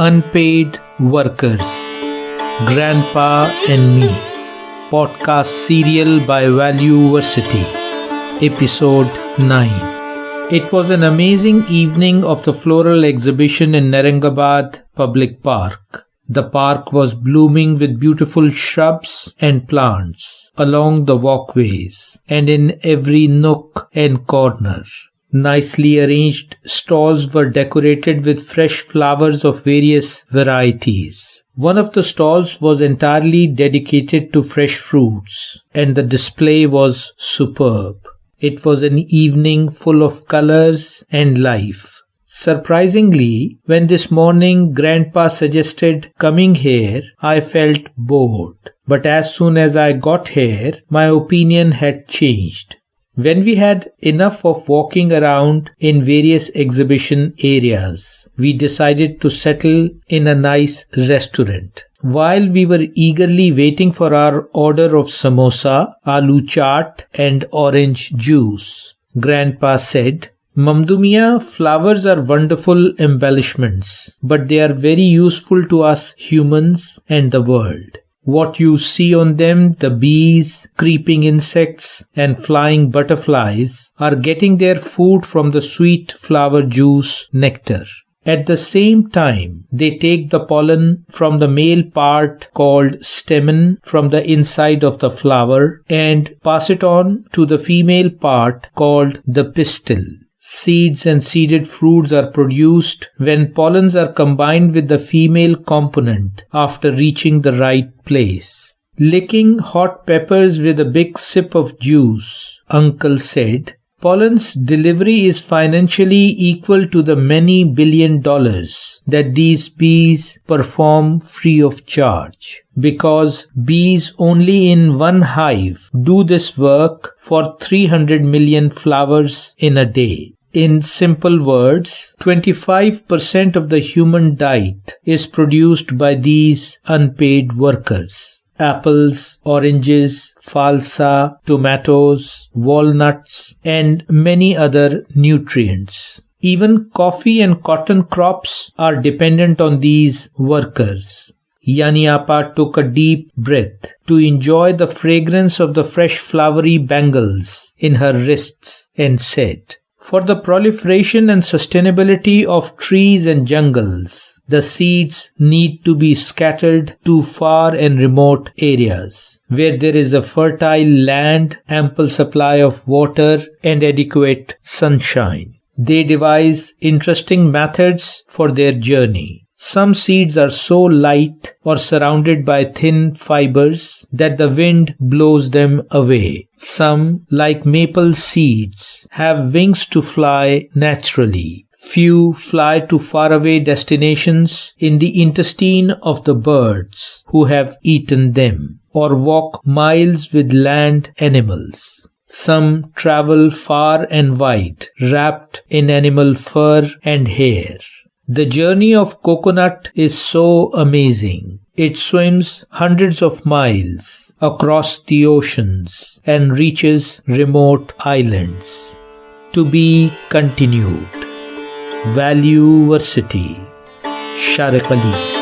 Unpaid Workers, Grandpa and Me, podcast serial by Valueversity, Episode 9. It was an amazing evening of the floral exhibition in Narangabad Public Park. The park was blooming with beautiful shrubs and plants along the walkways and in every nook and corner. Nicely arranged stalls were decorated with fresh flowers of various varieties. One of the stalls was entirely dedicated to fresh fruits, and the display was superb. It was an evening full of colors and life. Surprisingly, when this morning Grandpa suggested coming here, I felt bored. But as soon as I got here, my opinion had changed. When we had enough of walking around in various exhibition areas, we decided to settle in a nice restaurant. While we were eagerly waiting for our order of samosa, aloo chaat and orange juice, Grandpa said, "Mamdu flowers are wonderful embellishments, but they are very useful to us humans and the world. What you see on them, the bees, creeping insects, and flying butterflies, are getting their food from the sweet flower juice nectar. At the same time, they take the pollen from the male part called stamen from the inside of the flower and pass it on to the female part called the pistil. Seeds and seeded fruits are produced when pollens are combined with the female component after reaching the right place. Licking hot peppers with a big sip of juice, Uncle said, pollen's delivery is financially equal to the many $billion that these bees perform free of charge. Because bees only in one hive do this work for 300 million flowers in a day. In simple words, 25% of the human diet is produced by these unpaid workers. Apples, oranges, falsa, tomatoes, walnuts, and many other nutrients. Even coffee and cotton crops are dependent on these workers. Yani Appa took a deep breath to enjoy the fragrance of the fresh flowery bangles in her wrists and said, "For the proliferation and sustainability of trees and jungles, the seeds need to be scattered to far and remote areas, where there is a fertile land, ample supply of water, and adequate sunshine. They devise interesting methods for their journey. Some seeds are so light or surrounded by thin fibers that the wind blows them away. Some, like maple seeds, have wings to fly naturally. Few fly to faraway destinations in the intestine of the birds who have eaten them, or walk miles with land animals. Some travel far and wide, wrapped in animal fur and hair. The journey of coconut is so amazing. It swims hundreds of miles across the oceans and reaches remote islands." To be continued. Valueversity. Shariq Ali.